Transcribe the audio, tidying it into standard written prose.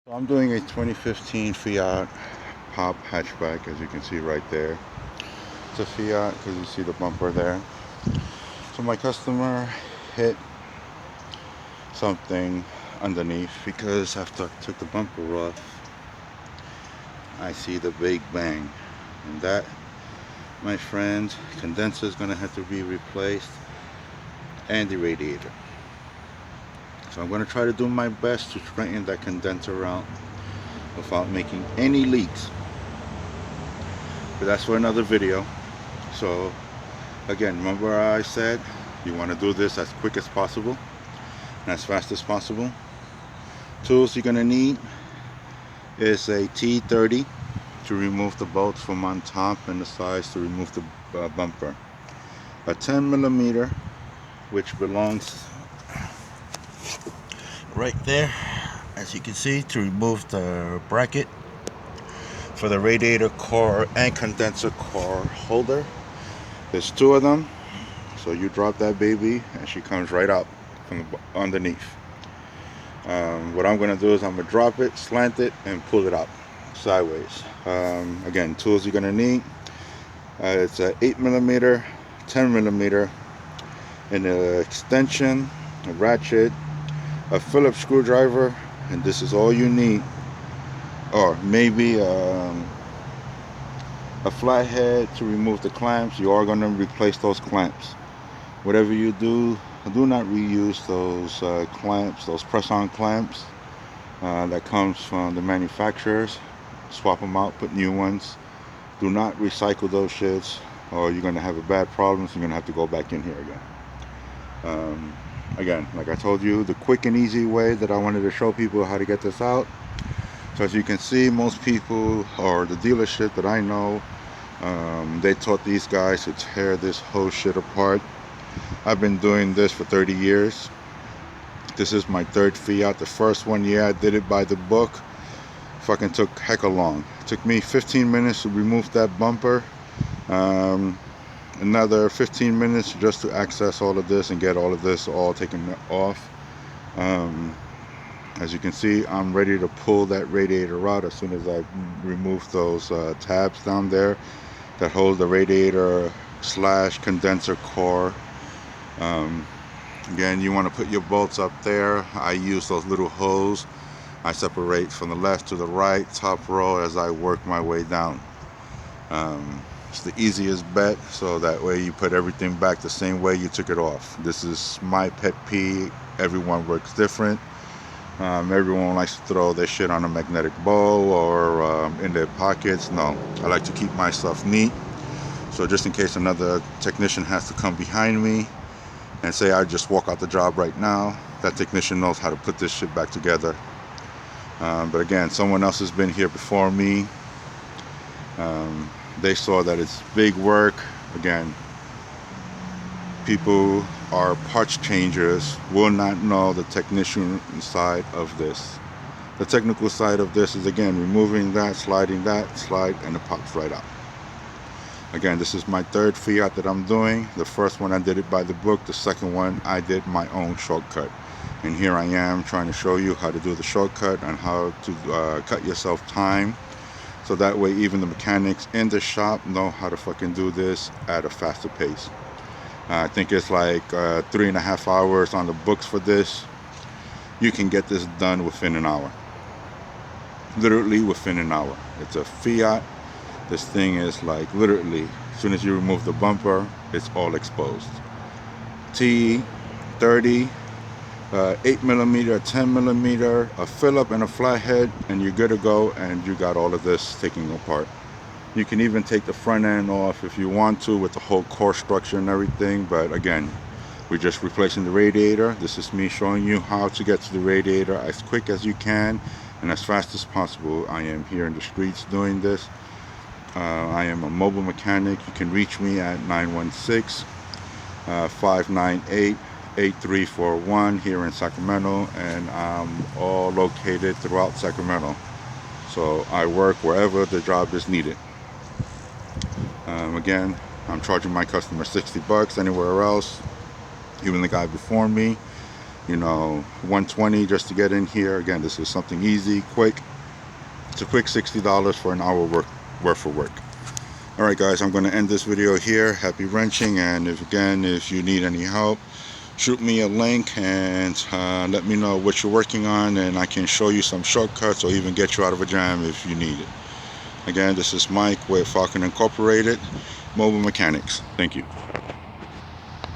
So I'm doing a 2015 Fiat Pop hatchback, as you can see right there. It's a Fiat because you see the bumper there. So my customer hit something underneath because after I took the bumper off, I see the big bang. And that, my friend, condenser is going to have to be replaced and the radiator. So I'm going to try to do my best to straighten that condenser out without making any leaks. But that's for another video. So again, remember I said you want to do this as quick as possible and as fast as possible. Tools you're going to need is a T30 to remove the bolts from on top and the sides to remove the bumper. A 10mm, which belongs right there, as you can see, to remove the bracket for the radiator core and condenser core holder. There's two of them, so you drop that baby and she comes right out from underneath. What I'm going to do is I'm going to drop it, slant it, and pull it out sideways. Again, tools you're going to need, it's a 8mm, 10mm, an extension, a ratchet, a Phillips screwdriver, and this is all you need. Or maybe a flathead to remove the clamps. You are going to replace those clamps. Whatever you do not reuse those clamps, those press-on clamps that comes from the manufacturers. Swap them out, put new ones. Do not recycle those shits, or you're going to have a bad problem, so you're going to have to go back in here again. Again, like I told you, the quick and easy way that I wanted to show people how to get this out. So as you can see, most people, or the dealership that I know, they taught these guys to tear this whole shit apart. I've been doing this for 30 years. This is my third Fiat. The first one, yeah, I did it by the book. Fucking took hecka long. It took me 15 minutes to remove that bumper. Another 15 minutes just to access all of this and get all of this all taken off. As you can see, I'm ready to pull that radiator out as soon as I remove those tabs down there that hold the radiator / condenser core. Again, you want to put your bolts up there. I use those little holes. I separate from the left to the right, top row, as I work my way down. It's the easiest bet, so that way you put everything back the same way you took it off. This is my pet peeve. Everyone works different. Everyone likes to throw their shit on a magnetic bow or in their pockets. No, I like to keep my stuff neat. So just in case another technician has to come behind me and say I just walk out the job right now, that technician knows how to put this shit back together. But again, someone else has been here before me. They saw that it's big work. Again, people are parts changers, will not know the technician side of this. The technical side of this is, again, removing that, sliding that, slide, and it pops right out. Again, this is my third Fiat that I'm doing. The first one I did it by the book. The second one I did my own shortcut. And here I am trying to show you how to do the shortcut and how to cut yourself time. So that way even the mechanics in the shop know how to fucking do this at a faster pace. I think it's like 3.5 hours on the books for this. You can get this done within an hour. Literally within an hour. It's a Fiat. This thing is like literally, as soon as you remove the bumper, it's all exposed. T30, 8mm, 10mm, a Phillip and a flathead, and you're good to go, and you got all of this taken apart. You can even take the front end off if you want to with the whole core structure and everything, but again, we're just replacing the radiator. This is me showing you how to get to the radiator as quick as you can and as fast as possible. I am here in the streets doing this. I am a mobile mechanic. You can reach me at 916-598-8341 here in Sacramento, and I'm all located throughout Sacramento. So I work wherever the job is needed. Again, I'm charging my customer $60 anywhere else. Even the guy before me, you know, $120 just to get in here. Again, this is something easy, quick. It's a quick $60 for an hour worth of work. All right, guys, I'm going to end this video here. Happy wrenching, and if you need any help, shoot me a link and let me know what you're working on, and I can show you some shortcuts or even get you out of a jam if you need it. Again, this is Mike with Falcon Incorporated Mobile Mechanics. Thank you.